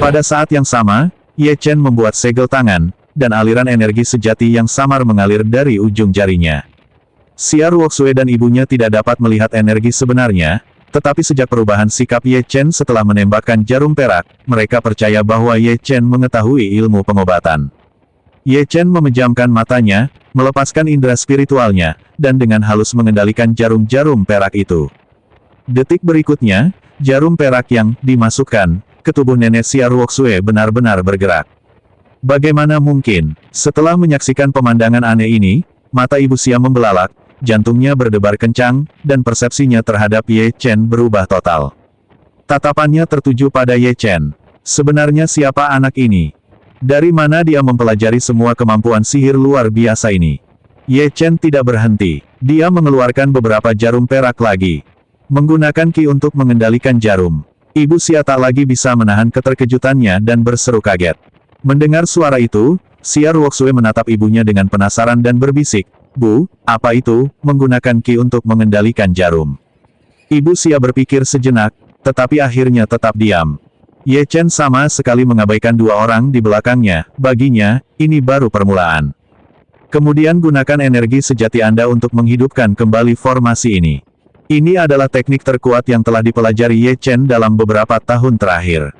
Pada saat yang sama, Ye Chen membuat segel tangan, dan aliran energi sejati yang samar mengalir dari ujung jarinya. Xia Ruoxue dan ibunya tidak dapat melihat energi sebenarnya, tetapi sejak perubahan sikap Ye Chen setelah menembakkan jarum perak, mereka percaya bahwa Ye Chen mengetahui ilmu pengobatan. Ye Chen memejamkan matanya, melepaskan indera spiritualnya, dan dengan halus mengendalikan jarum-jarum perak itu. Detik berikutnya, jarum perak yang dimasukkan ke tubuh nenek Xia Ruoxue benar-benar bergerak. Bagaimana mungkin? Setelah menyaksikan pemandangan aneh ini, mata ibu Xia membelalak, jantungnya berdebar kencang, dan persepsinya terhadap Ye Chen berubah total. Tatapannya tertuju pada Ye Chen. Sebenarnya siapa anak ini? Dari mana dia mempelajari semua kemampuan sihir luar biasa ini? Ye Chen tidak berhenti. Dia mengeluarkan beberapa jarum perak lagi. Menggunakan ki untuk mengendalikan jarum. Ibu Xia tak lagi bisa menahan keterkejutannya dan berseru kaget. Mendengar suara itu, Xia Ruoxue menatap ibunya dengan penasaran dan berbisik, "Bu, apa itu, menggunakan ki untuk mengendalikan jarum?" Ibu Xia berpikir sejenak, tetapi akhirnya tetap diam. Ye Chen sama sekali mengabaikan dua orang di belakangnya, baginya, ini baru permulaan. Kemudian gunakan energi sejati Anda untuk menghidupkan kembali formasi ini. Ini adalah teknik terkuat yang telah dipelajari Ye Chen dalam beberapa tahun terakhir.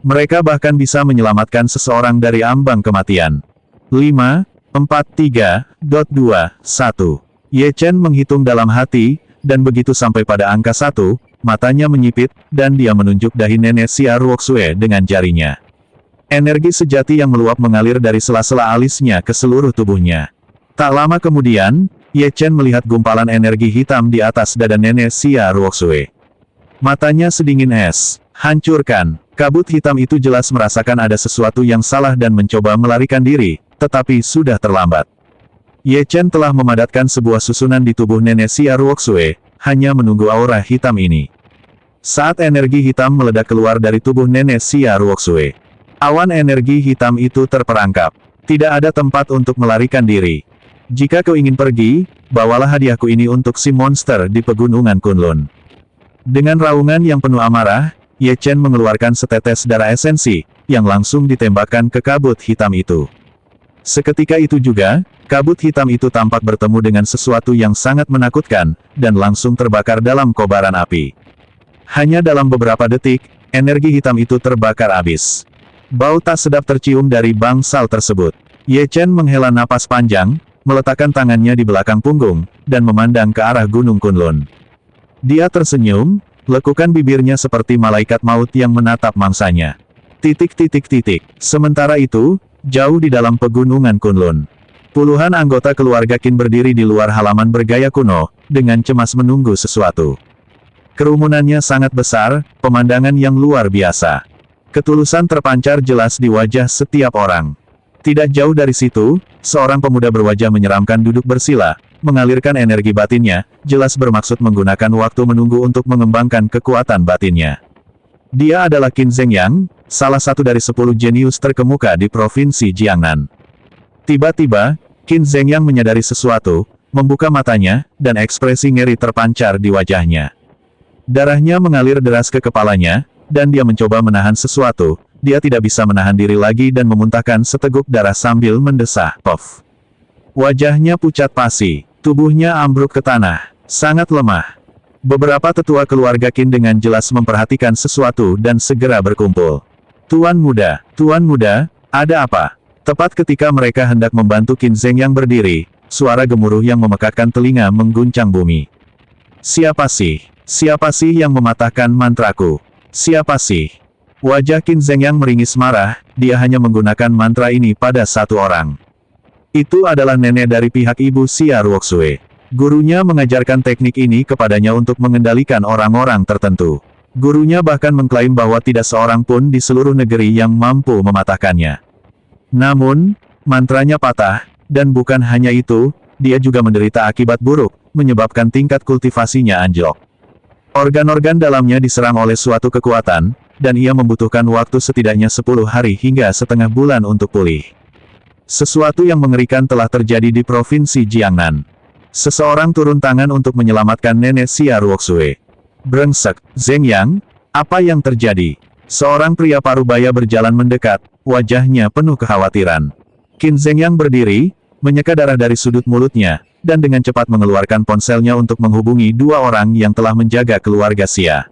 Mereka bahkan bisa menyelamatkan seseorang dari ambang kematian. 5, 4, 3, 2, 1. Ye Chen menghitung dalam hati, dan begitu sampai pada angka 1, matanya menyipit, dan dia menunjuk dahi nenek Xia Ruoxue dengan jarinya. Energi sejati yang meluap mengalir dari sela-sela alisnya ke seluruh tubuhnya. Tak lama kemudian, Ye Chen melihat gumpalan energi hitam di atas dada nenek Xia Ruoxue. Matanya sedingin es. Hancurkan. Kabut hitam itu jelas merasakan ada sesuatu yang salah dan mencoba melarikan diri, tetapi sudah terlambat. Ye Chen telah memadatkan sebuah susunan di tubuh nenek Xia Ruoxue, hanya menunggu aura hitam ini. Saat energi hitam meledak keluar dari tubuh nenek Xia Ruoxue, awan energi hitam itu terperangkap. Tidak ada tempat untuk melarikan diri. Jika kau ingin pergi, bawalah hadiahku ini untuk si monster di pegunungan Kunlun. Dengan raungan yang penuh amarah, Ye Chen mengeluarkan setetes darah esensi, yang langsung ditembakkan ke kabut hitam itu. Seketika itu juga, kabut hitam itu tampak bertemu dengan sesuatu yang sangat menakutkan, dan langsung terbakar dalam kobaran api. Hanya dalam beberapa detik, energi hitam itu terbakar habis. Bau tak sedap tercium dari bangsal tersebut. Ye Chen menghela napas panjang, meletakkan tangannya di belakang punggung, dan memandang ke arah Gunung Kunlun. Dia tersenyum, lekukan bibirnya seperti malaikat maut yang menatap mangsanya. Sementara itu, jauh di dalam pegunungan Kunlun, puluhan anggota keluarga Qin berdiri di luar halaman bergaya kuno, dengan cemas menunggu sesuatu. Kerumunannya sangat besar, pemandangan yang luar biasa. Ketulusan terpancar jelas di wajah setiap orang. Tidak jauh dari situ, seorang pemuda berwajah menyeramkan duduk bersila, mengalirkan energi batinnya, jelas bermaksud menggunakan waktu menunggu untuk mengembangkan kekuatan batinnya. Dia adalah Qin Zhengyang, salah satu dari 10 jenius terkemuka di Provinsi Jiangnan. Tiba-tiba, Qin Zhengyang menyadari sesuatu, membuka matanya, dan ekspresi ngeri terpancar di wajahnya. Darahnya mengalir deras ke kepalanya, dan dia mencoba menahan sesuatu. Dia tidak bisa menahan diri lagi dan memuntahkan seteguk darah sambil mendesah, "Pof." Wajahnya pucat pasi, tubuhnya ambruk ke tanah, sangat lemah. Beberapa tetua keluarga Qin dengan jelas memperhatikan sesuatu dan segera berkumpul. Tuan muda, ada apa?" Tepat ketika mereka hendak membantu Qin Zhengyang berdiri, suara gemuruh yang memekakkan telinga mengguncang bumi. Siapa sih yang mematahkan mantraku? Siapa sih? Wajah Qin Zhengyang meringis marah, dia hanya menggunakan mantra ini pada satu orang. Itu adalah nenek dari pihak ibu Xia Ruoxue. Gurunya mengajarkan teknik ini kepadanya untuk mengendalikan orang-orang tertentu. Gurunya bahkan mengklaim bahwa tidak seorang pun di seluruh negeri yang mampu mematahkannya. Namun, mantranya patah, dan bukan hanya itu, dia juga menderita akibat buruk, menyebabkan tingkat kultivasinya anjlok. Organ-organ dalamnya diserang oleh suatu kekuatan, dan ia membutuhkan waktu setidaknya 10 hari hingga setengah bulan untuk pulih. Sesuatu yang mengerikan telah terjadi di Provinsi Jiangnan. Seseorang turun tangan untuk menyelamatkan nenek Xia Ruoxue. Brengsek, Zhengyang, apa yang terjadi? Seorang pria parubaya berjalan mendekat, wajahnya penuh kekhawatiran. Qin Zhengyang berdiri, menyeka darah dari sudut mulutnya, dan dengan cepat mengeluarkan ponselnya untuk menghubungi dua orang yang telah menjaga keluarga Xia.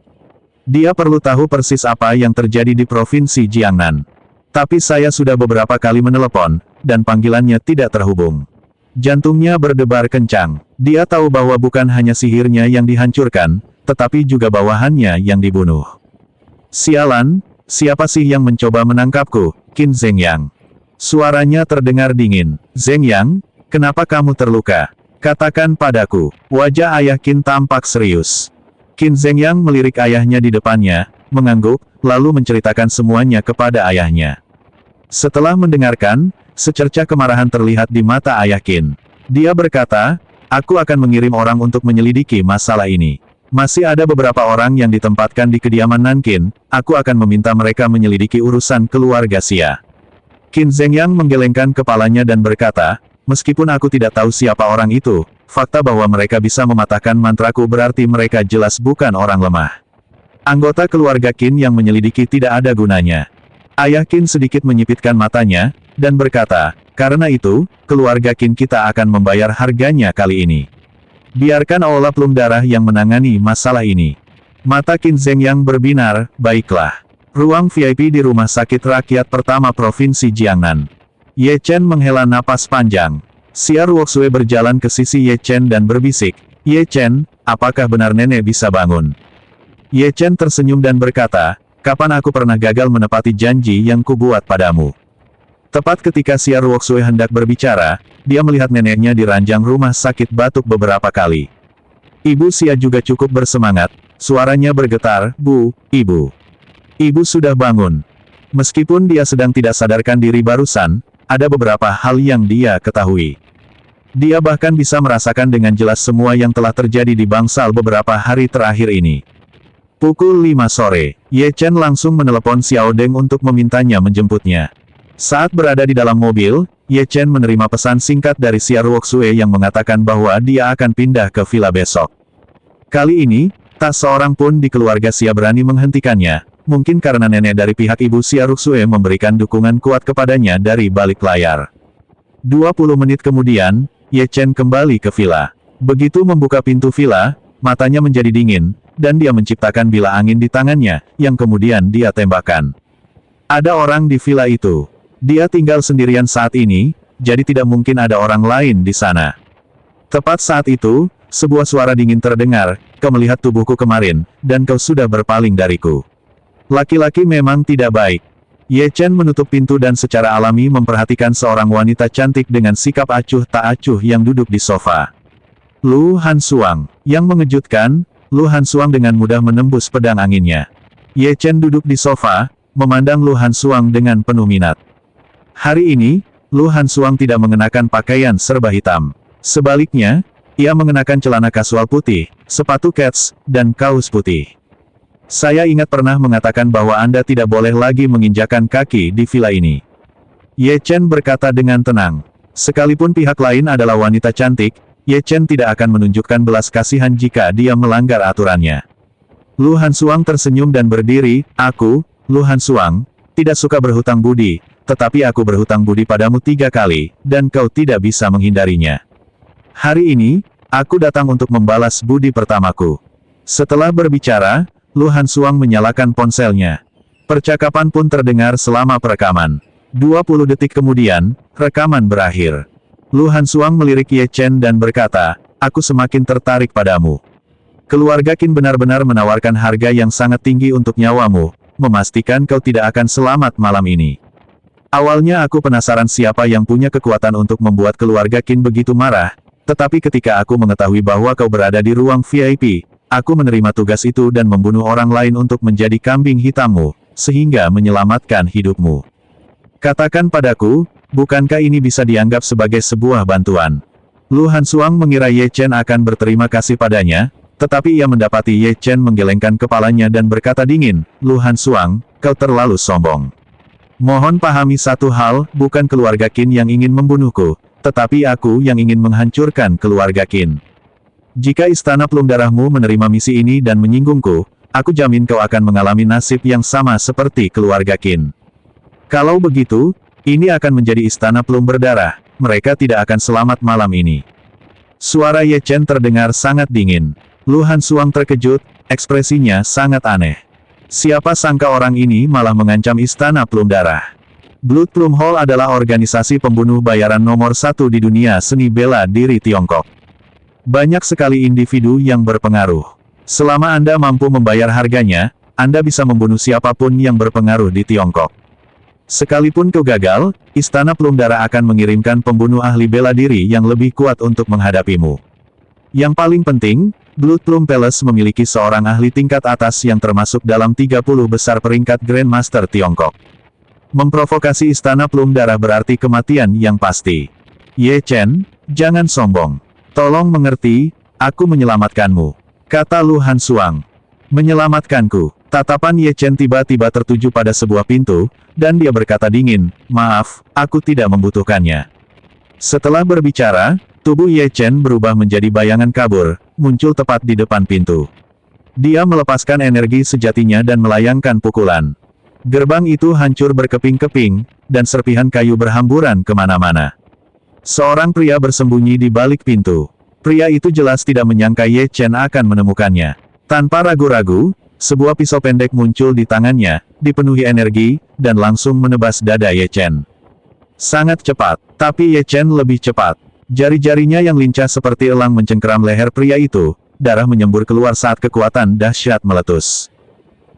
Dia perlu tahu persis apa yang terjadi di Provinsi Jiangnan. Tapi saya sudah beberapa kali menelepon, dan panggilannya tidak terhubung. Jantungnya berdebar kencang. Dia tahu bahwa bukan hanya sihirnya yang dihancurkan, tetapi juga bawahannya yang dibunuh. Sialan, siapa sih yang mencoba menangkapku? Qin Zhengyang. Suaranya terdengar dingin. Zhengyang, kenapa kamu terluka? Katakan padaku. Wajah ayah Qin tampak serius. Qin Zhengyang melirik ayahnya di depannya, mengangguk, lalu menceritakan semuanya kepada ayahnya. Setelah mendengarkan, secercah kemarahan terlihat di mata ayah Qin. Dia berkata, aku akan mengirim orang untuk menyelidiki masalah ini. Masih ada beberapa orang yang ditempatkan di kediaman Nankin, aku akan meminta mereka menyelidiki urusan keluarga Xia. Qin Zhengyang menggelengkan kepalanya dan berkata, meskipun aku tidak tahu siapa orang itu, fakta bahwa mereka bisa mematahkan mantraku berarti mereka jelas bukan orang lemah. Anggota keluarga Qin yang menyelidiki tidak ada gunanya. Ayah Qin sedikit menyipitkan matanya, dan berkata, karena itu, keluarga Qin kita akan membayar harganya kali ini. Biarkan Aula Plum Darah yang menangani masalah ini. Mata Qin Zhengyang berbinar, baiklah. Ruang VIP di Rumah Sakit Rakyat Pertama Provinsi Jiangnan. Ye Chen menghela napas panjang. Xia Ruoxue berjalan ke sisi Ye Chen dan berbisik, Ye Chen, apakah benar nenek bisa bangun? Ye Chen tersenyum dan berkata, kapan aku pernah gagal menepati janji yang kubuat padamu? Tepat ketika Xia Ruoxue hendak berbicara, dia melihat neneknya di ranjang rumah sakit batuk beberapa kali. Ibu Xia juga cukup bersemangat, suaranya bergetar, Bu, Ibu. Ibu sudah bangun. Meskipun dia sedang tidak sadarkan diri barusan, ada beberapa hal yang dia ketahui. Dia bahkan bisa merasakan dengan jelas semua yang telah terjadi di bangsal beberapa hari terakhir ini. Pukul 5 sore, Ye Chen langsung menelepon Xiao Deng untuk memintanya menjemputnya. Saat berada di dalam mobil, Ye Chen menerima pesan singkat dari Xia Ruoxue yang mengatakan bahwa dia akan pindah ke villa besok. Kali ini, tak seorang pun di keluarga Xia berani menghentikannya, mungkin karena nenek dari pihak ibu Xia Ruoxue memberikan dukungan kuat kepadanya dari balik layar. 20 menit kemudian, Ye Chen kembali ke villa. Begitu membuka pintu villa, matanya menjadi dingin, dan dia menciptakan bilah angin di tangannya, yang kemudian dia tembakkan. Ada orang di villa itu. Dia tinggal sendirian saat ini, jadi tidak mungkin ada orang lain di sana. Tepat saat itu, sebuah suara dingin terdengar, kau melihat tubuhku kemarin, dan kau sudah berpaling dariku. Laki-laki memang tidak baik. Ye Chen menutup pintu dan secara alami memperhatikan seorang wanita cantik dengan sikap acuh tak acuh yang duduk di sofa. Lu Hansuang. Yang mengejutkan, Lu Hansuang dengan mudah menembus pedang anginnya. Ye Chen duduk di sofa, memandang Lu Hansuang dengan penuh minat. Hari ini, Lu Hansuang tidak mengenakan pakaian serba hitam. Sebaliknya, ia mengenakan celana kasual putih, sepatu kets, dan kaos putih. Saya ingat pernah mengatakan bahwa Anda tidak boleh lagi menginjakan kaki di villa ini. Ye Chen berkata dengan tenang. Sekalipun pihak lain adalah wanita cantik, Ye Chen tidak akan menunjukkan belas kasihan jika dia melanggar aturannya. Lu Hansuang tersenyum dan berdiri, aku, Lu Hansuang, tidak suka berhutang budi. Tetapi aku berhutang budi padamu 3 kali, dan kau tidak bisa menghindarinya. Hari ini, aku datang untuk membalas budi pertamaku. Setelah berbicara, Lu Hansuang menyalakan ponselnya. Percakapan pun terdengar selama perekaman. 20 detik kemudian, rekaman berakhir. Lu Hansuang melirik Ye Chen dan berkata, aku semakin tertarik padamu. Keluarga Qin benar-benar menawarkan harga yang sangat tinggi untuk nyawamu, memastikan kau tidak akan selamat malam ini. Awalnya aku penasaran siapa yang punya kekuatan untuk membuat keluarga Qin begitu marah, tetapi ketika aku mengetahui bahwa kau berada di ruang VIP, aku menerima tugas itu dan membunuh orang lain untuk menjadi kambing hitammu, sehingga menyelamatkan hidupmu. Katakan padaku, bukankah ini bisa dianggap sebagai sebuah bantuan? Lu Hansuang mengira Ye Chen akan berterima kasih padanya, tetapi ia mendapati Ye Chen menggelengkan kepalanya dan berkata dingin, Lu Hansuang, kau terlalu sombong. Mohon pahami satu hal, bukan keluarga Qin yang ingin membunuhku, tetapi aku yang ingin menghancurkan keluarga Qin. Jika Istana Plum Darahmu menerima misi ini dan menyinggungku, aku jamin kau akan mengalami nasib yang sama seperti keluarga Qin. Kalau begitu, ini akan menjadi istana plum berdarah, mereka tidak akan selamat malam ini. Suara Ye Chen terdengar sangat dingin. Lu Hansuang terkejut, ekspresinya sangat aneh. Siapa sangka orang ini malah mengancam istana plum darah. Blood Plum Hall adalah organisasi pembunuh bayaran nomor 1 di dunia seni bela diri Tiongkok. Banyak sekali individu yang berpengaruh. Selama Anda mampu membayar harganya, Anda bisa membunuh siapapun yang berpengaruh di Tiongkok. Sekalipun kau gagal, Istana Plum Darah akan mengirimkan pembunuh ahli bela diri yang lebih kuat untuk menghadapimu. Yang paling penting, Blood Plum Palace memiliki seorang ahli tingkat atas yang termasuk dalam 30 besar peringkat Grandmaster Tiongkok. Memprovokasi Istana Plum Darah berarti kematian yang pasti. Ye Chen, jangan sombong. Tolong mengerti, aku menyelamatkanmu, kata Lu Hansuang. Menyelamatkanku. Tatapan Ye Chen tiba-tiba tertuju pada sebuah pintu, dan dia berkata dingin, maaf, aku tidak membutuhkannya. Setelah berbicara, tubuh Ye Chen berubah menjadi bayangan kabur, muncul tepat di depan pintu. Dia melepaskan energi sejatinya dan melayangkan pukulan. Gerbang itu hancur berkeping-keping, dan serpihan kayu berhamburan kemana-mana. Seorang pria bersembunyi di balik pintu. Pria itu jelas tidak menyangka Ye Chen akan menemukannya. Tanpa ragu-ragu, sebuah pisau pendek muncul di tangannya, dipenuhi energi, dan langsung menebas dada Ye Chen. Sangat cepat, tapi Ye Chen lebih cepat. Jari-jarinya yang lincah seperti elang mencengkeram leher pria itu, darah menyembur keluar saat kekuatan dahsyat meletus.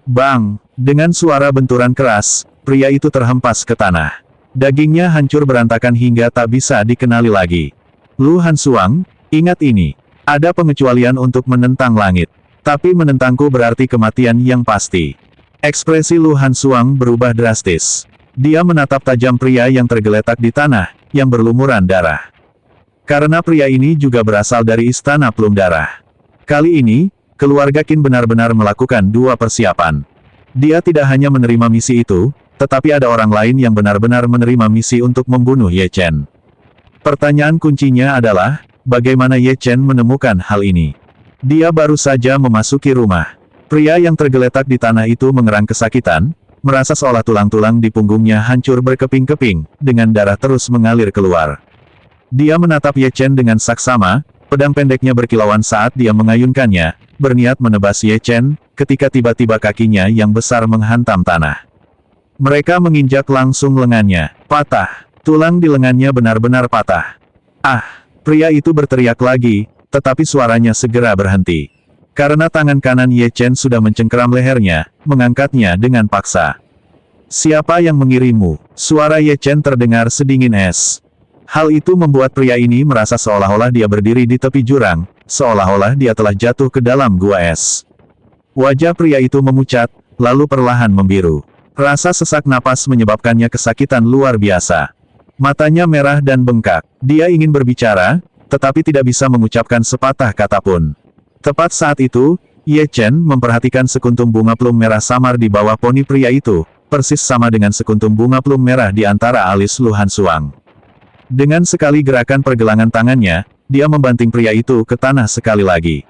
Bang! Dengan suara benturan keras, pria itu terhempas ke tanah. Dagingnya hancur berantakan hingga tak bisa dikenali lagi. Lu Hansuang, ingat ini. Ada pengecualian untuk menentang langit. Tapi menentangku berarti kematian yang pasti. Ekspresi Lu Hansuang berubah drastis. Dia menatap tajam pria yang tergeletak di tanah, yang berlumuran darah. Karena pria ini juga berasal dari Istana Plum Darah. Kali ini, keluarga Qin benar-benar melakukan dua persiapan. Dia tidak hanya menerima misi itu, tetapi ada orang lain yang benar-benar menerima misi untuk membunuh Ye Chen. Pertanyaan kuncinya adalah, bagaimana Ye Chen menemukan hal ini? Dia baru saja memasuki rumah. Pria yang tergeletak di tanah itu mengerang kesakitan, merasa seolah tulang-tulang di punggungnya hancur berkeping-keping, dengan darah terus mengalir keluar. Dia menatap Ye Chen dengan saksama, pedang pendeknya berkilauan saat dia mengayunkannya, berniat menebas Ye Chen, ketika tiba-tiba kakinya yang besar menghantam tanah. Mereka menginjak langsung lengannya. Patah. Tulang di lengannya benar-benar patah. Ah! Pria itu berteriak lagi, tetapi suaranya segera berhenti. Karena tangan kanan Ye Chen sudah mencengkeram lehernya, mengangkatnya dengan paksa. Siapa yang mengirimmu? Suara Ye Chen terdengar sedingin es. Hal itu membuat pria ini merasa seolah-olah dia berdiri di tepi jurang, seolah-olah dia telah jatuh ke dalam gua es. Wajah pria itu memucat, lalu perlahan membiru. Rasa sesak napas menyebabkannya kesakitan luar biasa. Matanya merah dan bengkak. Dia ingin berbicara, tetapi tidak bisa mengucapkan sepatah kata pun. Tepat saat itu, Ye Chen memperhatikan sekuntum bunga plum merah samar di bawah poni pria itu, persis sama dengan sekuntum bunga plum merah di antara alis Lu Hansuang. Dengan sekali gerakan pergelangan tangannya, dia membanting pria itu ke tanah sekali lagi.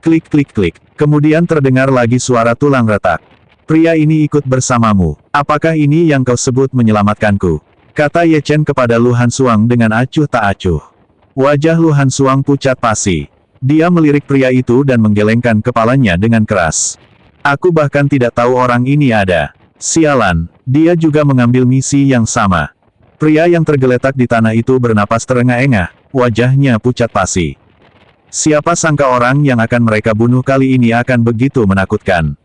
Klik klik klik. Kemudian terdengar lagi suara tulang retak. Pria ini ikut bersamamu. Apakah ini yang kau sebut menyelamatkanku? Kata Ye Chen kepada Lu Hansuang dengan acuh tak acuh. Wajah Lu Hansuang pucat pasi. Dia melirik pria itu dan menggelengkan kepalanya dengan keras. Aku bahkan tidak tahu orang ini ada. Sialan, dia juga mengambil misi yang sama. Pria yang tergeletak di tanah itu bernapas terengah-engah, wajahnya pucat pasi. Siapa sangka orang yang akan mereka bunuh kali ini akan begitu menakutkan.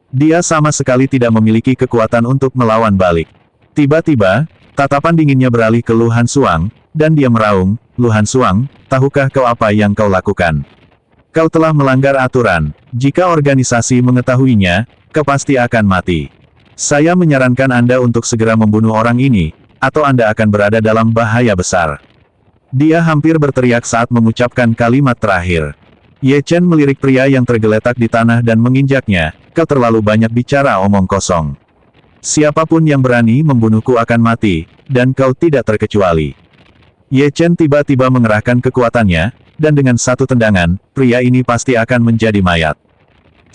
Dia sama sekali tidak memiliki kekuatan untuk melawan balik. Tiba-tiba, tatapan dinginnya beralih ke Lu Hansuang, dan dia meraung, Lu Hansuang, tahukah kau apa yang kau lakukan? Kau telah melanggar aturan. Jika organisasi mengetahuinya, kau pasti akan mati. Saya menyarankan Anda untuk segera membunuh orang ini, atau Anda akan berada dalam bahaya besar. Dia hampir berteriak saat mengucapkan kalimat terakhir. Ye Chen melirik pria yang tergeletak di tanah dan menginjaknya, kau terlalu banyak bicara omong kosong. Siapapun yang berani membunuhku akan mati, dan kau tidak terkecuali. Ye Chen tiba-tiba mengerahkan kekuatannya, dan dengan satu tendangan, pria ini pasti akan menjadi mayat.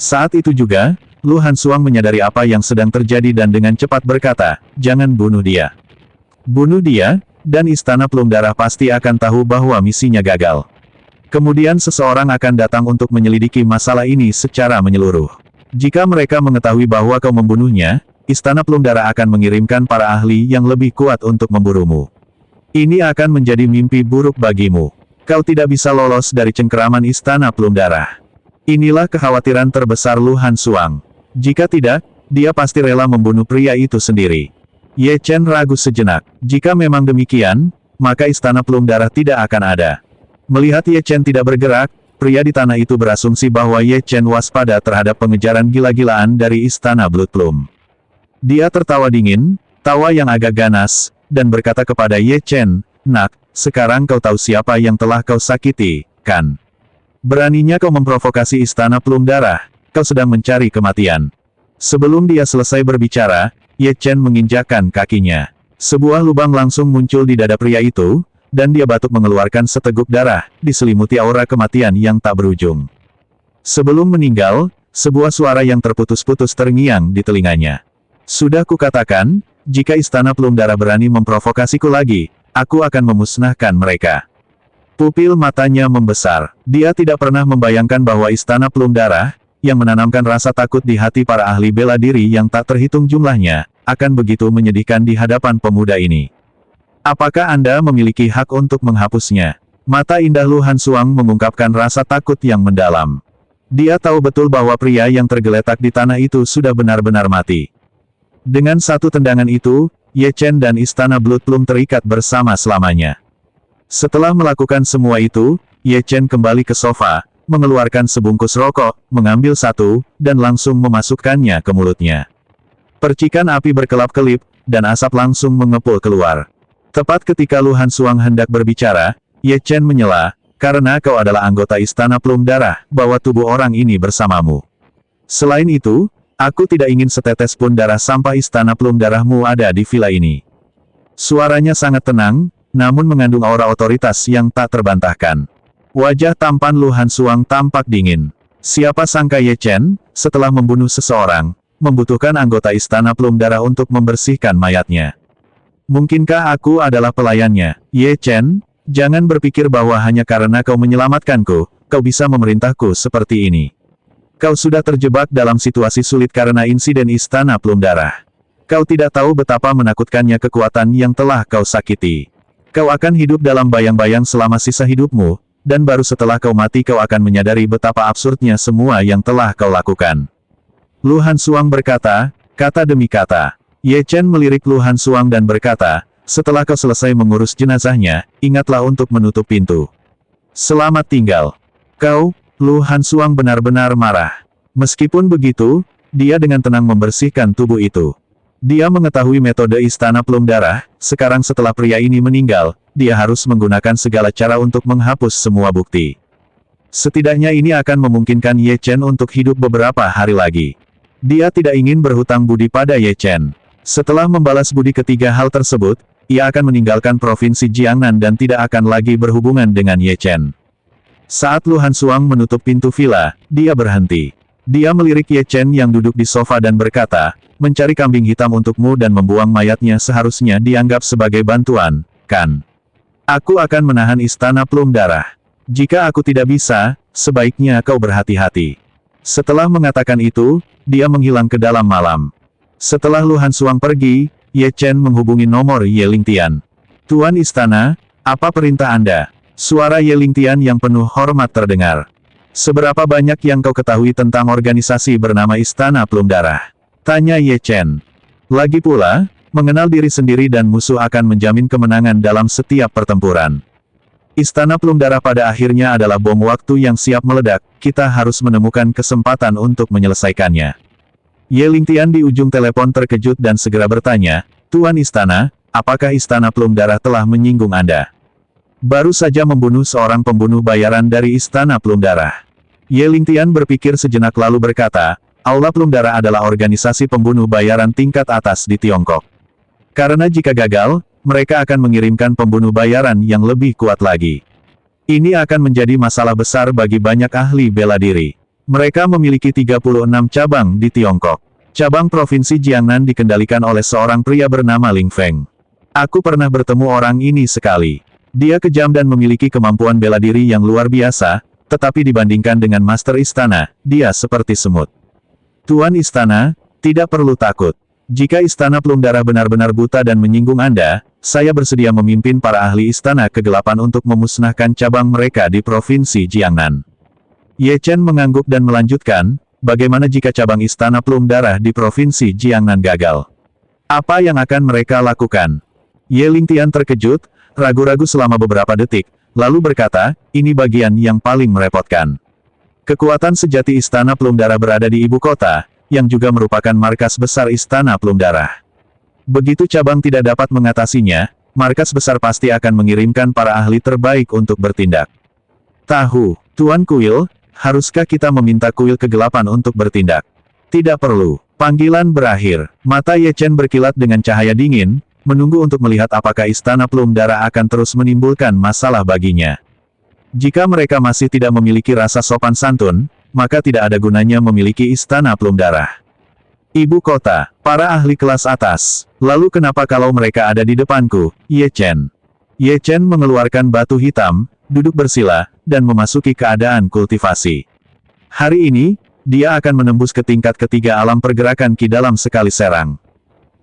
Saat itu juga, Lu Hansuang menyadari apa yang sedang terjadi dan dengan cepat berkata, jangan bunuh dia. Bunuh dia, dan Istana Plum Darah pasti akan tahu bahwa misinya gagal. Kemudian seseorang akan datang untuk menyelidiki masalah ini secara menyeluruh. Jika mereka mengetahui bahwa kau membunuhnya, Istana Plum Darah akan mengirimkan para ahli yang lebih kuat untuk memburumu. Ini akan menjadi mimpi buruk bagimu. Kau tidak bisa lolos dari cengkeraman Istana Plum Darah. Inilah kekhawatiran terbesar Lu Hansuang. Jika tidak, dia pasti rela membunuh pria itu sendiri. Ye Chen ragu sejenak. Jika memang demikian, maka Istana Plum Darah tidak akan ada. Melihat Ye Chen tidak bergerak, pria di tanah itu berasumsi bahwa Ye Chen waspada terhadap pengejaran gila-gilaan dari Istana Blood Plum. Dia tertawa dingin, tawa yang agak ganas, dan berkata kepada Ye Chen, "Nak, sekarang kau tahu siapa yang telah kau sakiti, kan? Beraninya kau memprovokasi Istana Plum Darah, kau sedang mencari kematian." Sebelum dia selesai berbicara, Ye Chen menginjakkan kakinya. Sebuah lubang langsung muncul di dada pria itu, dan dia batuk mengeluarkan seteguk darah, diselimuti aura kematian yang tak berujung. Sebelum meninggal, sebuah suara yang terputus-putus terngiang di telinganya. Sudah kukatakan, jika Istana Plum Darah berani memprovokasiku lagi, aku akan memusnahkan mereka. Pupil matanya membesar. Dia tidak pernah membayangkan bahwa Istana Plum Darah, yang menanamkan rasa takut di hati para ahli bela diri yang tak terhitung jumlahnya, akan begitu menyedihkan di hadapan pemuda ini. Apakah Anda memiliki hak untuk menghapusnya? Mata indah Lu Hansuang mengungkapkan rasa takut yang mendalam. Dia tahu betul bahwa pria yang tergeletak di tanah itu sudah benar-benar mati. Dengan satu tendangan itu, Ye Chen dan Istana Blood Plum terikat bersama selamanya. Setelah melakukan semua itu, Ye Chen kembali ke sofa, mengeluarkan sebungkus rokok, mengambil satu, dan langsung memasukkannya ke mulutnya. Percikan api berkelap-kelip, dan asap langsung mengepul keluar. Tepat ketika Lu Hansuang hendak berbicara, Ye Chen menyela, "Karena kau adalah anggota Istana Plum Darah, bawa tubuh orang ini bersamamu. Selain itu, aku tidak ingin setetes pun darah sampah Istana Plum Darahmu ada di villa ini." Suaranya sangat tenang, namun mengandung aura otoritas yang tak terbantahkan. Wajah tampan Lu Hansuang tampak dingin. Siapa sangka Ye Chen, setelah membunuh seseorang, membutuhkan anggota Istana Plum Darah untuk membersihkan mayatnya. "Mungkinkah aku adalah pelayannya, Ye Chen? Jangan berpikir bahwa hanya karena kau menyelamatkanku, kau bisa memerintahku seperti ini. Kau sudah terjebak dalam situasi sulit karena insiden Istana Plum Darah. Kau tidak tahu betapa menakutkannya kekuatan yang telah kau sakiti. Kau akan hidup dalam bayang-bayang selama sisa hidupmu, dan baru setelah kau mati kau akan menyadari betapa absurdnya semua yang telah kau lakukan." Lu Hansuang berkata, kata demi kata. Ye Chen melirik Lu Hansuang dan berkata, "Setelah kau selesai mengurus jenazahnya, ingatlah untuk menutup pintu. Selamat tinggal." Kau, Lu Hansuang benar-benar marah. Meskipun begitu, dia dengan tenang membersihkan tubuh itu. Dia mengetahui metode Istana Plum Darah, sekarang setelah pria ini meninggal, dia harus menggunakan segala cara untuk menghapus semua bukti. Setidaknya ini akan memungkinkan Ye Chen untuk hidup beberapa hari lagi. Dia tidak ingin berhutang budi pada Ye Chen. Setelah membalas budi ketiga hal tersebut, ia akan meninggalkan provinsi Jiangnan dan tidak akan lagi berhubungan dengan Ye Chen. Saat Lu Hansuang menutup pintu villa, dia berhenti. Dia melirik Ye Chen yang duduk di sofa dan berkata, "Mencari kambing hitam untukmu dan membuang mayatnya seharusnya dianggap sebagai bantuan, kan? Aku akan menahan Istana Plum Darah. Jika aku tidak bisa, sebaiknya kau berhati-hati." Setelah mengatakan itu, dia menghilang ke dalam malam. Setelah Lu Hansuang pergi, Ye Chen menghubungi nomor Ye Lingtian. "Tuan Istana, apa perintah Anda?" Suara Ye Lingtian yang penuh hormat terdengar. "Seberapa banyak yang kau ketahui tentang organisasi bernama Istana Plum Darah?" tanya Ye Chen. "Lagi pula, mengenal diri sendiri dan musuh akan menjamin kemenangan dalam setiap pertempuran. Istana Plum Darah pada akhirnya adalah bom waktu yang siap meledak, kita harus menemukan kesempatan untuk menyelesaikannya." Ye Lingtian di ujung telepon terkejut dan segera bertanya, "Tuan Istana, apakah Istana Plum Darah telah menyinggung Anda?" "Baru saja membunuh seorang pembunuh bayaran dari Istana Plum Darah." Ye Lingtian berpikir sejenak lalu berkata, "Aula Plum Darah adalah organisasi pembunuh bayaran tingkat atas di Tiongkok. Karena jika gagal, mereka akan mengirimkan pembunuh bayaran yang lebih kuat lagi. Ini akan menjadi masalah besar bagi banyak ahli bela diri. Mereka memiliki 36 cabang di Tiongkok. Cabang Provinsi Jiangnan dikendalikan oleh seorang pria bernama Ling Feng. Aku pernah bertemu orang ini sekali. Dia kejam dan memiliki kemampuan bela diri yang luar biasa, tetapi dibandingkan dengan Master Istana, dia seperti semut. Tuan Istana, tidak perlu takut. Jika Istana Plum Darah benar-benar buta dan menyinggung Anda, saya bersedia memimpin para ahli Istana Kegelapan untuk memusnahkan cabang mereka di Provinsi Jiangnan. Ye Chen mengangguk dan melanjutkan, bagaimana jika cabang Istana Plum Darah di Provinsi Jiangnan gagal? Apa yang akan mereka lakukan? Ye Lingtian terkejut, ragu-ragu selama beberapa detik, lalu berkata, ini bagian yang paling merepotkan. Kekuatan sejati Istana Plum Darah berada di ibu kota, yang juga merupakan markas besar Istana Plum Darah. Begitu cabang tidak dapat mengatasinya, markas besar pasti akan mengirimkan para ahli terbaik untuk bertindak. Tahu, Tuan Kuil, haruskah kita meminta Kuil Kegelapan untuk bertindak? Tidak perlu. Panggilan berakhir. Mata Ye Chen berkilat dengan cahaya dingin, menunggu untuk melihat apakah Istana Plum Darah akan terus menimbulkan masalah baginya. Jika mereka masih tidak memiliki rasa sopan santun, maka tidak ada gunanya memiliki Istana Plum Darah. Ibu kota, para ahli kelas atas. Lalu kenapa kalau mereka ada di depanku, Ye Chen? Ye Chen mengeluarkan batu hitam, duduk bersila, dan memasuki keadaan kultivasi. Hari ini, dia akan menembus ke tingkat ketiga alam pergerakan Ki dalam sekali serang.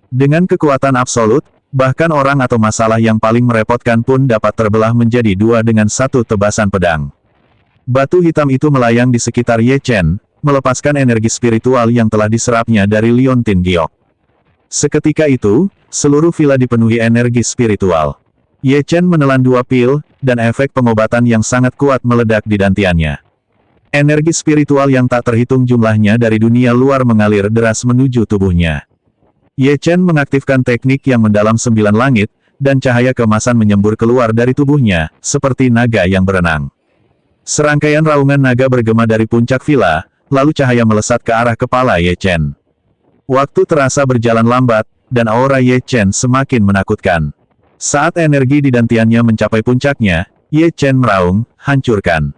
Dengan kekuatan absolut, bahkan orang atau masalah yang paling merepotkan pun dapat terbelah menjadi dua dengan satu tebasan pedang. Batu hitam itu melayang di sekitar Ye Chen, melepaskan energi spiritual yang telah diserapnya dari Liontin Giok. Seketika itu, seluruh villa dipenuhi energi spiritual. Ye Chen menelan 2 pil, dan efek pengobatan yang sangat kuat meledak di dantiannya. Energi spiritual yang tak terhitung jumlahnya dari dunia luar mengalir deras menuju tubuhnya. Ye Chen mengaktifkan teknik yang mendalam 9 langit, dan cahaya keemasan menyembur keluar dari tubuhnya, seperti naga yang berenang. Serangkaian raungan naga bergema dari puncak villa, lalu cahaya melesat ke arah kepala Ye Chen. Waktu terasa berjalan lambat, dan aura Ye Chen semakin menakutkan. Saat energi di dantiannya mencapai puncaknya, Ye Chen meraung, hancurkan.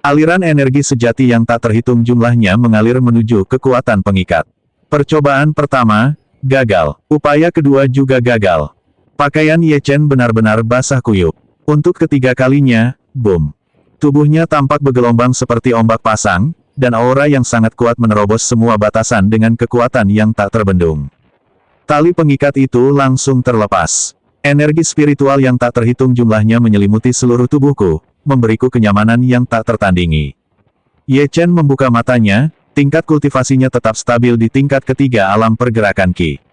Aliran energi sejati yang tak terhitung jumlahnya mengalir menuju kekuatan pengikat. Percobaan pertama, gagal. Upaya kedua juga gagal. Pakaian Ye Chen benar-benar basah kuyup. Untuk ketiga kalinya, boom. Tubuhnya tampak bergelombang seperti ombak pasang, dan aura yang sangat kuat menerobos semua batasan dengan kekuatan yang tak terbendung. Tali pengikat itu langsung terlepas. Energi spiritual yang tak terhitung jumlahnya menyelimuti seluruh tubuhku, memberiku kenyamanan yang tak tertandingi. Ye Chen membuka matanya, tingkat kultivasinya tetap stabil di tingkat ketiga alam pergerakan Ki.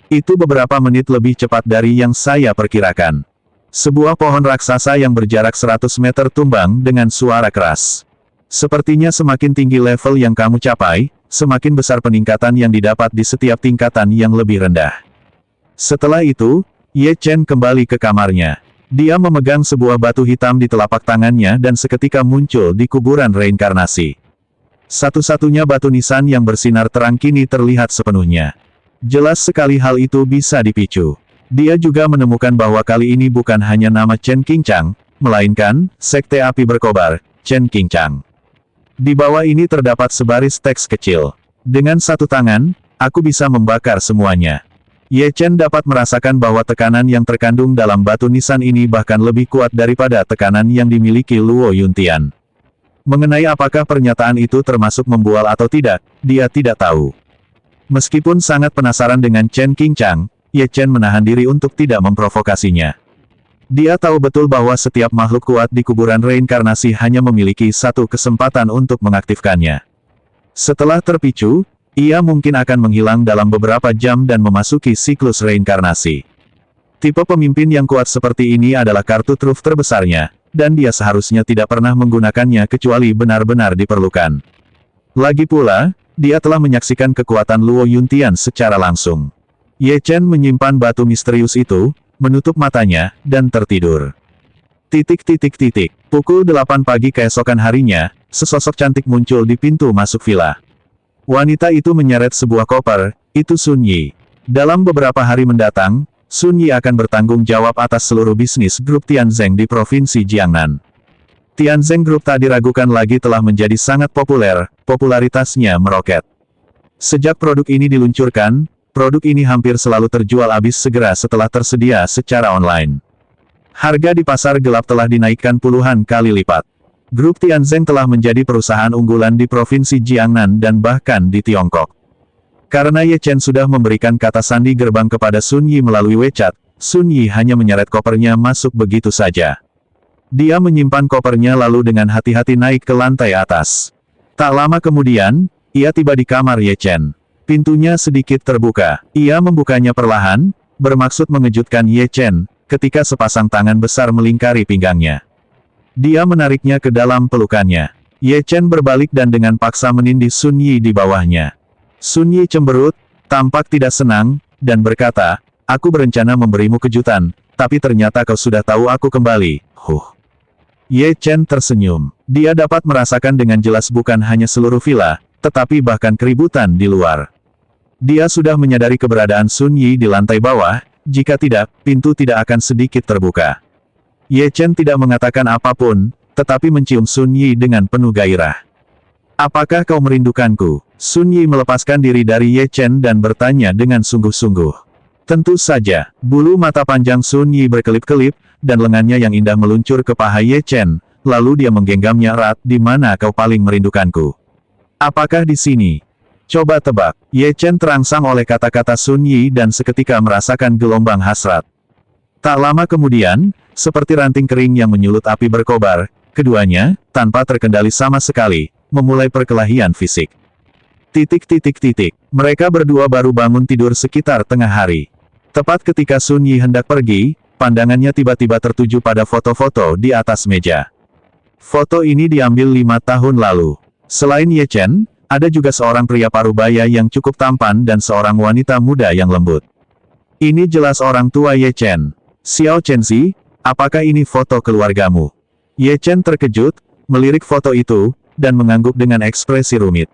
Itu beberapa menit lebih cepat dari yang saya perkirakan. Sebuah pohon raksasa yang berjarak 100 meter tumbang dengan suara keras. Sepertinya semakin tinggi level yang kamu capai, semakin besar peningkatan yang didapat di setiap tingkatan yang lebih rendah. Setelah itu, Ye Chen kembali ke kamarnya. Dia memegang sebuah batu hitam di telapak tangannya dan seketika muncul di kuburan reinkarnasi. Satu-satunya batu nisan yang bersinar terang kini terlihat sepenuhnya. Jelas sekali hal itu bisa dipicu. Dia juga menemukan bahwa kali ini bukan hanya nama Chen Qingchang, melainkan, Sekte Api Berkobar, Chen Qingchang. Di bawah ini terdapat sebaris teks kecil. Dengan satu tangan, aku bisa membakar semuanya. Ye Chen dapat merasakan bahwa tekanan yang terkandung dalam batu nisan ini bahkan lebih kuat daripada tekanan yang dimiliki Luo Yuntian. Mengenai apakah pernyataan itu termasuk membual atau tidak, dia tidak tahu. Meskipun sangat penasaran dengan Chen Qingchang, Ye Chen menahan diri untuk tidak memprovokasinya. Dia tahu betul bahwa setiap makhluk kuat di kuburan reinkarnasi hanya memiliki satu kesempatan untuk mengaktifkannya. Setelah terpicu, ia mungkin akan menghilang dalam beberapa jam dan memasuki siklus reinkarnasi. Tipe pemimpin yang kuat seperti ini adalah kartu truf terbesarnya, dan dia seharusnya tidak pernah menggunakannya kecuali benar-benar diperlukan. Lagi pula, dia telah menyaksikan kekuatan Luo Yuntian secara langsung. Ye Chen menyimpan batu misterius itu, menutup matanya, dan tertidur. Pukul 8 pagi keesokan harinya, sesosok cantik muncul di pintu masuk villa. Wanita itu menyeret sebuah koper, itu Sun Yi. Dalam beberapa hari mendatang, Sun Yi akan bertanggung jawab atas seluruh bisnis grup Tianzeng di Provinsi Jiangnan. Tianzeng Group tak diragukan lagi telah menjadi sangat populer, popularitasnya meroket. Sejak produk ini diluncurkan, produk ini hampir selalu terjual habis segera setelah tersedia secara online. Harga di pasar gelap telah dinaikkan puluhan kali lipat. Grup Tianzeng telah menjadi perusahaan unggulan di Provinsi Jiangnan dan bahkan di Tiongkok. Karena Ye Chen sudah memberikan kata sandi gerbang kepada Sun Yi melalui WeChat, Sun Yi hanya menyeret kopernya masuk begitu saja. Dia menyimpan kopernya lalu dengan hati-hati naik ke lantai atas. Tak lama kemudian, ia tiba di kamar Ye Chen. Pintunya sedikit terbuka. Ia membukanya perlahan, bermaksud mengejutkan Ye Chen, ketika sepasang tangan besar melingkari pinggangnya. Dia menariknya ke dalam pelukannya. Ye Chen berbalik dan dengan paksa menindih Sun Yi di bawahnya. Sun Yi cemberut, tampak tidak senang, dan berkata, "Aku berencana memberimu kejutan, tapi ternyata kau sudah tahu aku kembali." Ye Chen tersenyum. Dia dapat merasakan dengan jelas bukan hanya seluruh villa, tetapi bahkan keributan di luar. Dia sudah menyadari keberadaan Sun Yi di lantai bawah, jika tidak, pintu tidak akan sedikit terbuka. Ye Chen tidak mengatakan apapun, tetapi mencium Sun Yi dengan penuh gairah. "Apakah kau merindukanku?" Sun Yi melepaskan diri dari Ye Chen dan bertanya dengan sungguh-sungguh. Tentu saja, bulu mata panjang Sun Yi berkelip-kelip, dan lengannya yang indah meluncur ke paha Ye Chen, lalu dia menggenggamnya erat. "Di mana kau paling merindukanku? Apakah di sini?" "Coba tebak." Ye Chen terangsang oleh kata-kata Sun Yi dan seketika merasakan gelombang hasrat. Tak lama kemudian, seperti ranting kering yang menyulut api berkobar, keduanya, tanpa terkendali sama sekali, memulai perkelahian fisik. Mereka berdua baru bangun tidur sekitar tengah hari. Tepat ketika Sun Yi hendak pergi, pandangannya tiba-tiba tertuju pada foto-foto di atas meja. Foto ini diambil 5 tahun lalu. Selain Ye Chen, ada juga seorang pria parubaya yang cukup tampan dan seorang wanita muda yang lembut. Ini jelas orang tua Ye Chen. "Xiao Chenzi, apakah ini foto keluargamu?" Ye Chen terkejut, melirik foto itu, dan mengangguk dengan ekspresi rumit.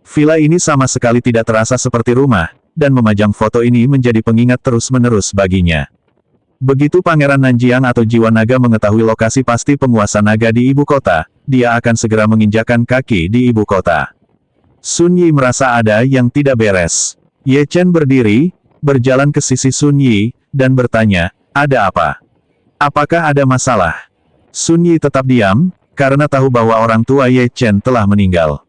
Villa ini sama sekali tidak terasa seperti rumah, dan memajang foto ini menjadi pengingat terus-menerus baginya. Begitu Pangeran Nanjiang atau Jiwa Naga mengetahui lokasi pasti penguasa naga di ibu kota, dia akan segera menginjakan kaki di ibu kota. Sun Yi merasa ada yang tidak beres. Ye Chen berdiri, berjalan ke sisi Sun Yi, dan bertanya, "Ada apa? Apakah ada masalah?" Sun Yi tetap diam, karena tahu bahwa orang tua Ye Chen telah meninggal.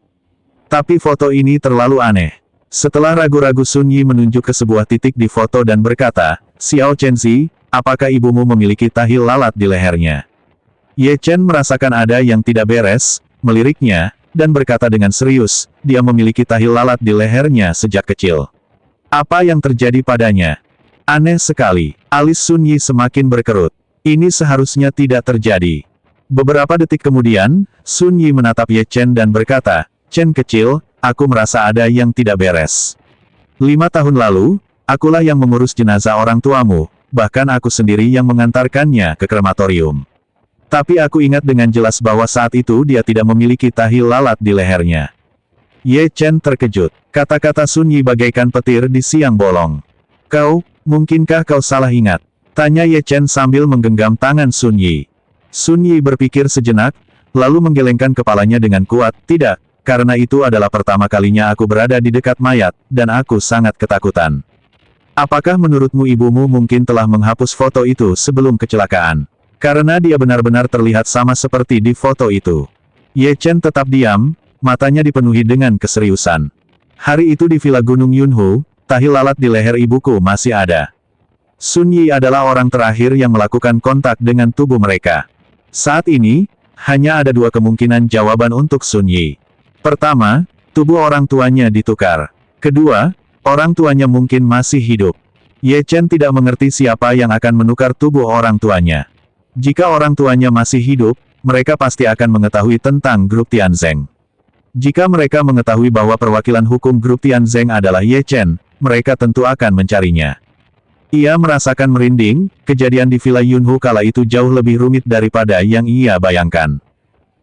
Tapi foto ini terlalu aneh. Setelah ragu-ragu Sun Yi menunjuk ke sebuah titik di foto dan berkata, "Xiao Chenzi, apakah ibumu memiliki tahi lalat di lehernya?" Ye Chen merasakan ada yang tidak beres, meliriknya, dan berkata dengan serius, "Dia memiliki tahi lalat di lehernya sejak kecil. Apa yang terjadi padanya?" Aneh sekali. Alis Sun Yi semakin berkerut. Ini seharusnya tidak terjadi. Beberapa detik kemudian, Sun Yi menatap Ye Chen dan berkata, "Chen kecil, aku merasa ada yang tidak beres. 5 tahun lalu, akulah yang mengurus jenazah orang tuamu, bahkan aku sendiri yang mengantarkannya ke krematorium. Tapi aku ingat dengan jelas bahwa saat itu dia tidak memiliki tahi lalat di lehernya." Ye Chen terkejut. Kata-kata Sun Yi bagaikan petir di siang bolong. Mungkinkah kau salah ingat?" Tanya Ye Chen sambil menggenggam tangan Sun Yi. Sun Yi berpikir sejenak, lalu menggelengkan kepalanya dengan kuat, "Tidak, karena itu adalah pertama kalinya aku berada di dekat mayat, dan aku sangat ketakutan." "Apakah menurutmu ibumu mungkin telah menghapus foto itu sebelum kecelakaan? Karena dia benar-benar terlihat sama seperti di foto itu." Ye Chen tetap diam, matanya dipenuhi dengan keseriusan. "Hari itu di Villa Gunung Yunhu, tahi lalat di leher ibuku masih ada." Sun Yi adalah orang terakhir yang melakukan kontak dengan tubuh mereka. Saat ini, hanya ada 2 kemungkinan jawaban untuk Sun Yi. Pertama, tubuh orang tuanya ditukar. Kedua, orang tuanya mungkin masih hidup. Ye Chen tidak mengerti siapa yang akan menukar tubuh orang tuanya. Jika orang tuanya masih hidup, mereka pasti akan mengetahui tentang grup Tianzeng. Jika mereka mengetahui bahwa perwakilan hukum grup Tianzeng adalah Ye Chen, mereka tentu akan mencarinya. Ia merasakan merinding, kejadian di Villa Yunhu kala itu jauh lebih rumit daripada yang ia bayangkan.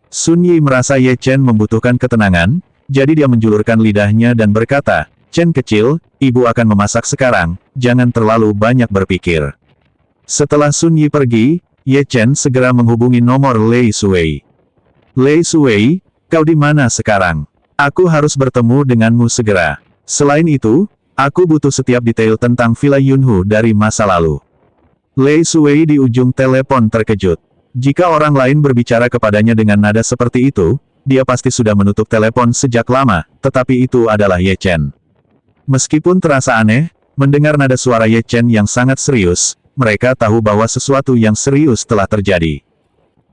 Sun Yi merasa Ye Chen membutuhkan ketenangan, jadi dia menjulurkan lidahnya dan berkata, "Chen kecil, ibu akan memasak sekarang, jangan terlalu banyak berpikir." Setelah Sun Yi pergi, Ye Chen segera menghubungi nomor Lei Sui. Lei Shuwei, kau di mana sekarang? Aku harus bertemu denganmu segera. Selain itu, aku butuh setiap detail tentang Villa Yunhu dari masa lalu. Lei Shuwei di ujung telepon terkejut. Jika orang lain berbicara kepadanya dengan nada seperti itu, dia pasti sudah menutup telepon sejak lama, tetapi itu adalah Ye Chen. Meskipun terasa aneh, mendengar nada suara Ye Chen yang sangat serius, mereka tahu bahwa sesuatu yang serius telah terjadi.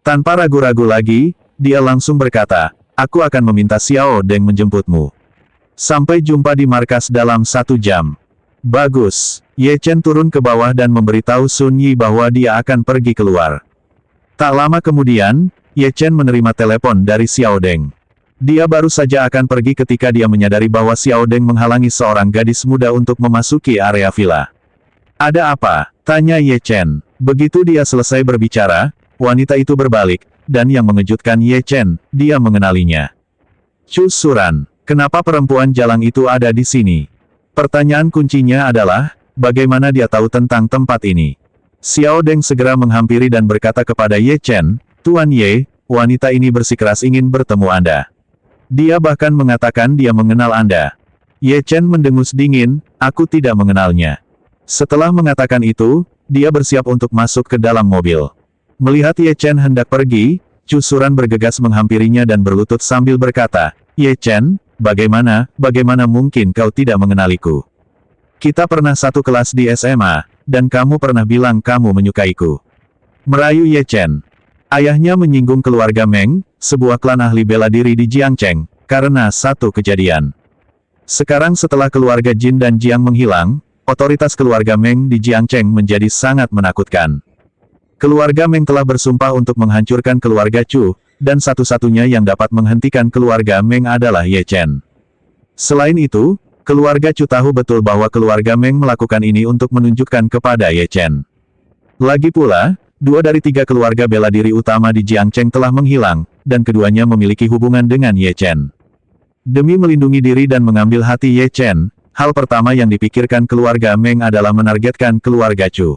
Tanpa ragu-ragu lagi, dia langsung berkata, aku akan meminta Xiao Deng menjemputmu. Sampai jumpa di markas dalam 1 jam. Bagus. Ye Chen turun ke bawah dan memberitahu Sun Yi bahwa dia akan pergi keluar. Tak lama kemudian, Ye Chen menerima telepon dari Xiao Deng. Dia baru saja akan pergi ketika dia menyadari bahwa Xiao Deng menghalangi seorang gadis muda untuk memasuki area villa. Ada apa? Tanya Ye Chen. Begitu dia selesai berbicara, wanita itu berbalik, dan yang mengejutkan Ye Chen, dia mengenalinya. Chu Suran, kenapa perempuan jalang itu ada di sini? Pertanyaan kuncinya adalah, bagaimana dia tahu tentang tempat ini? Xiao Deng segera menghampiri dan berkata kepada Ye Chen, Tuan Ye, wanita ini bersikeras ingin bertemu Anda. Dia bahkan mengatakan dia mengenal Anda. Ye Chen mendengus dingin, aku tidak mengenalnya. Setelah mengatakan itu, dia bersiap untuk masuk ke dalam mobil. Melihat Ye Chen hendak pergi, Chu Suran bergegas menghampirinya dan berlutut sambil berkata, Ye Chen, bagaimana mungkin kau tidak mengenaliku? Kita pernah satu kelas di SMA, dan kamu pernah bilang kamu menyukaiku. Merayu Ye Chen. Ayahnya menyinggung keluarga Meng, sebuah klan ahli bela diri di Jiangcheng, karena satu kejadian. Sekarang setelah keluarga Jin dan Jiang menghilang, otoritas keluarga Meng di Jiangcheng menjadi sangat menakutkan. Keluarga Meng telah bersumpah untuk menghancurkan keluarga Chu, dan satu-satunya yang dapat menghentikan keluarga Meng adalah Ye Chen. Selain itu, keluarga Chu tahu betul bahwa keluarga Meng melakukan ini untuk menunjukkan kepada Ye Chen. Lagi pula, 2 dari 3 keluarga bela diri utama di Jiangcheng telah menghilang, dan keduanya memiliki hubungan dengan Ye Chen. Demi melindungi diri dan mengambil hati Ye Chen, hal pertama yang dipikirkan keluarga Meng adalah menargetkan keluarga Chu.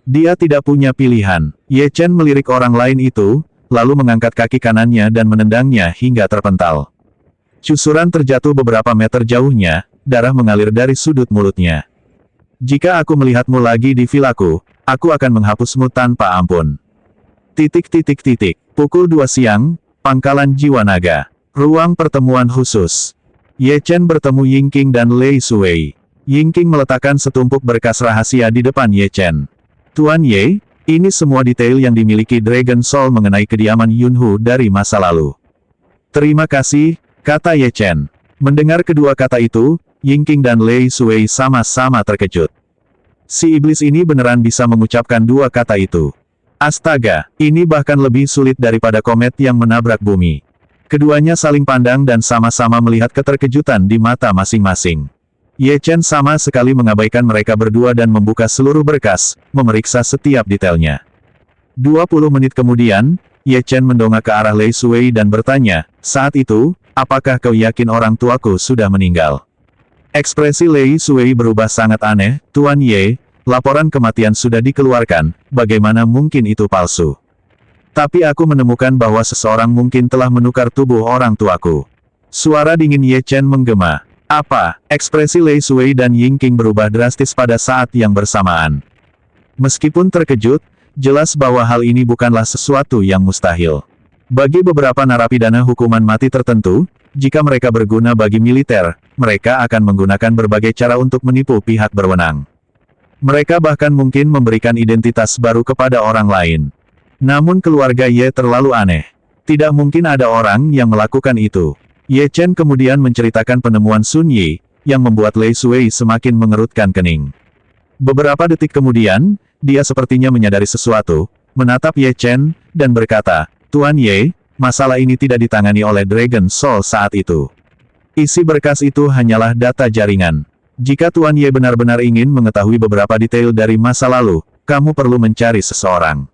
Dia tidak punya pilihan. Ye Chen melirik orang lain itu, lalu mengangkat kaki kanannya dan menendangnya hingga terpental. Chu Suran terjatuh beberapa meter jauhnya, darah mengalir dari sudut mulutnya. Jika aku melihatmu lagi di vilaku, aku akan menghapusmu tanpa ampun. Pukul 2 siang, Pangkalan Jiwa Naga. Ruang pertemuan khusus. Ye Chen bertemu Yingqing dan Lei Shuwei. Yingqing meletakkan setumpuk berkas rahasia di depan Ye Chen. Tuan Ye, ini semua detail yang dimiliki Dragon Soul mengenai kediaman Yunhu dari masa lalu. Terima kasih, kata Ye Chen. Mendengar kedua kata itu, Yingqing dan Lei Shuwei sama-sama terkejut. Si iblis ini beneran bisa mengucapkan 2 kata itu. Astaga, ini bahkan lebih sulit daripada komet yang menabrak bumi. Keduanya saling pandang dan sama-sama melihat keterkejutan di mata masing-masing. Ye Chen sama sekali mengabaikan mereka berdua dan membuka seluruh berkas, memeriksa setiap detailnya. 20 menit kemudian, Ye Chen mendongak ke arah Lei Shuwei dan bertanya, saat itu, apakah kau yakin orang tuaku sudah meninggal? Ekspresi Lei Shuwei berubah sangat aneh, Tuan Ye, laporan kematian sudah dikeluarkan, bagaimana mungkin itu palsu? Tapi aku menemukan bahwa seseorang mungkin telah menukar tubuh orang tuaku. Suara dingin Ye Chen menggema. Apa? Ekspresi Lei Shuwei dan Yingqing berubah drastis pada saat yang bersamaan. Meskipun terkejut, jelas bahwa hal ini bukanlah sesuatu yang mustahil. Bagi beberapa narapidana hukuman mati tertentu, jika mereka berguna bagi militer, mereka akan menggunakan berbagai cara untuk menipu pihak berwenang. Mereka bahkan mungkin memberikan identitas baru kepada orang lain. Namun keluarga Ye terlalu aneh. Tidak mungkin ada orang yang melakukan itu. Ye Chen kemudian menceritakan penemuan Sun Yi, yang membuat Lei Shuwei semakin mengerutkan kening. Beberapa detik kemudian, dia sepertinya menyadari sesuatu, menatap Ye Chen, dan berkata, Tuan Ye, masalah ini tidak ditangani oleh Dragon Soul saat itu. Isi berkas itu hanyalah data jaringan. Jika Tuan Ye benar-benar ingin mengetahui beberapa detail dari masa lalu, kamu perlu mencari seseorang.